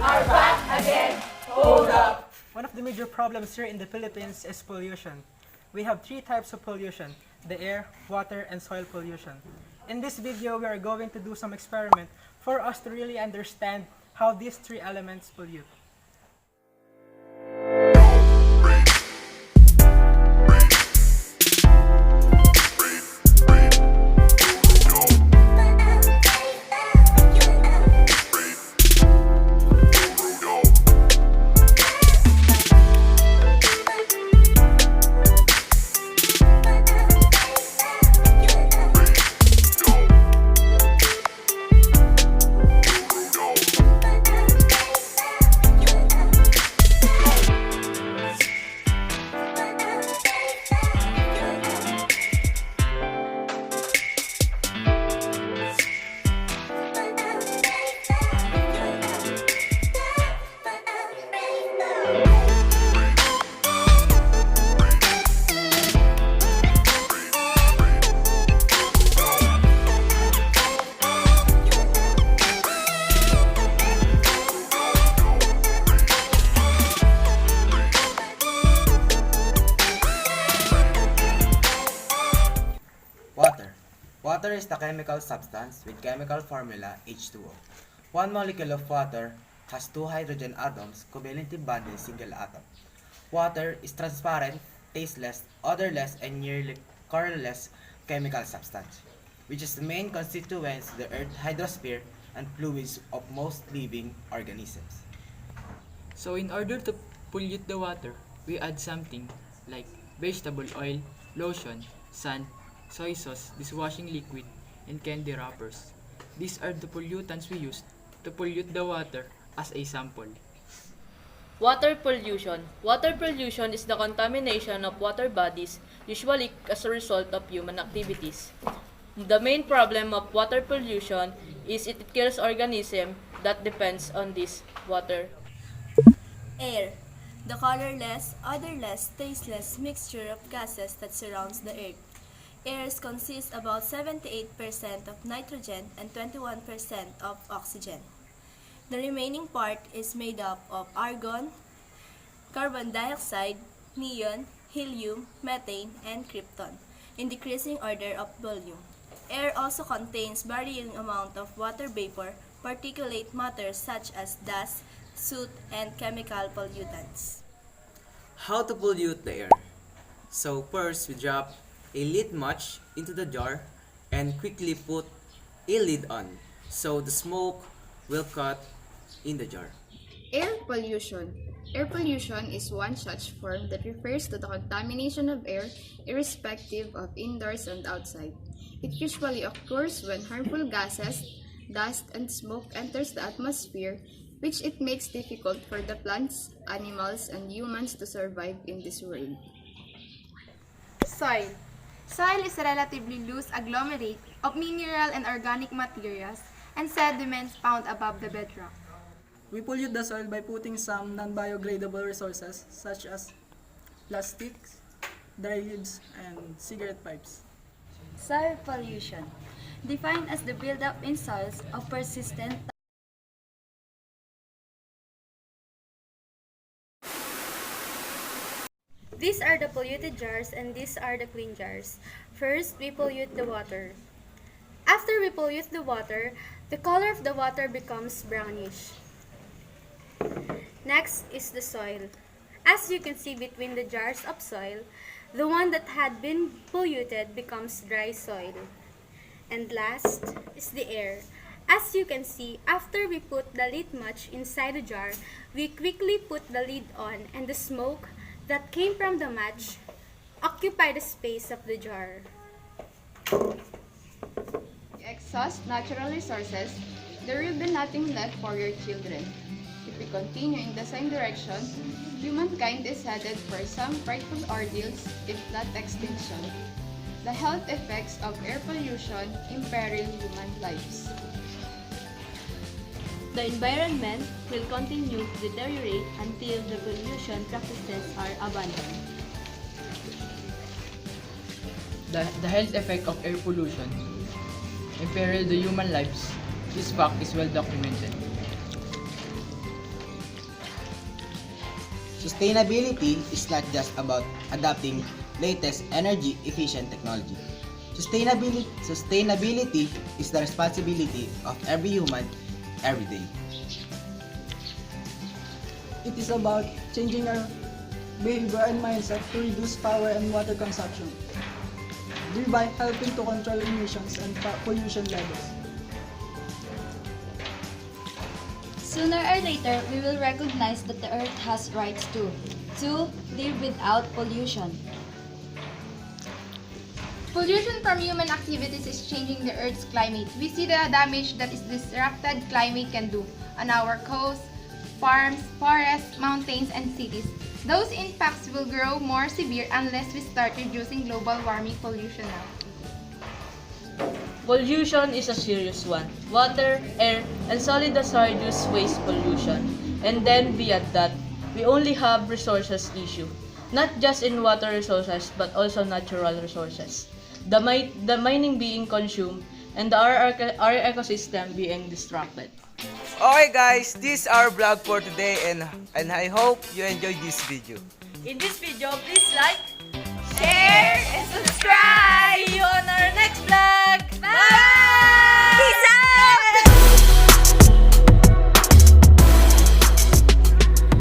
are back again. Hold up. One of the major problems here in the Philippines is pollution. We have three types of pollution: the air, water, and soil pollution. In this video, we are going to do some experiment for us to really understand how these three elements pollute. Water. Water is the chemical substance with chemical formula H2O. One molecule of water has two hydrogen atoms covalently bonded single atom. Water is transparent, tasteless, odorless, and nearly colorless chemical substance, which is the main constituents of the Earth's hydrosphere and fluids of most living organisms. So in order to pollute the water, we add something like vegetable oil, lotion, sand, soy sauce, dishwashing liquid, and candy wrappers. These are the pollutants we use to pollute the water as a sample. Water pollution. Water pollution is the contamination of water bodies, usually as a result of human activities. The main problem of water pollution is it kills organisms that depends on this water. Air, the colorless, odorless, tasteless mixture of gases that surrounds the earth. Air consists about 78% of nitrogen and 21% of oxygen. The remaining part is made up of argon, carbon dioxide, neon, helium, methane, and krypton, in decreasing order of volume. Air also contains varying amount of water vapor, particulate matter such as dust, soot, and chemical pollutants. How to pollute the air? So first, we drop a lid match into the jar and quickly put a lid on so the smoke will cut in the jar. Air pollution. Air pollution is one such form that refers to the contamination of air irrespective of indoors and outside. It usually occurs when harmful gases, dust, and smoke enters the atmosphere, which it makes difficult for the plants, animals, and humans to survive in this world. Soil. Soil is a relatively loose agglomerate of mineral and organic materials and sediments found above the bedrock. We pollute the soil by putting some non-biodegradable resources such as plastics, dry leaves, and cigarette pipes. Soil pollution, defined as the buildup in soils of persistent These are the polluted jars and these are the clean jars. First, we pollute the water. After we pollute the water, the color of the water becomes brownish. Next is the soil. As you can see between the jars of soil, the one that had been polluted becomes dry soil. And last is the air. As you can see, after we put the lid match inside the jar, we quickly put the lid on and the smoke that came from the match occupy the space of the jar. You exhaust natural resources, there will be nothing left for your children. If we continue in the same direction, humankind is headed for some frightful ordeals, if not extinction. The health effects of air pollution imperil human lives. The environment will continue to deteriorate until the pollution practices are abandoned. The health effect of air pollution imperil the human lives. This fact is well documented. Sustainability is not just about adopting latest energy efficient technology. Sustainability is the responsibility of every human every day. It is about changing our behavior and mindset to reduce power and water consumption, thereby helping to control emissions and pollution levels. Sooner or later, we will recognize that the Earth has rights too, to live without pollution. Pollution from human activities is changing the Earth's climate. We see the damage that is disrupted climate can do on our coasts, farms, forests, mountains, and cities. Those impacts will grow more severe unless we start reducing global warming pollution now. Pollution is a serious one. Water, air, and solid hazardous waste pollution. And then beyond that, we only have resources issue. Not just in water resources, but also natural resources. The mining being consumed, and our ecosystem being disrupted. Okay guys, this is our vlog for today and I hope you enjoyed this video. In this video, please like, Share and subscribe! see you on our next vlog!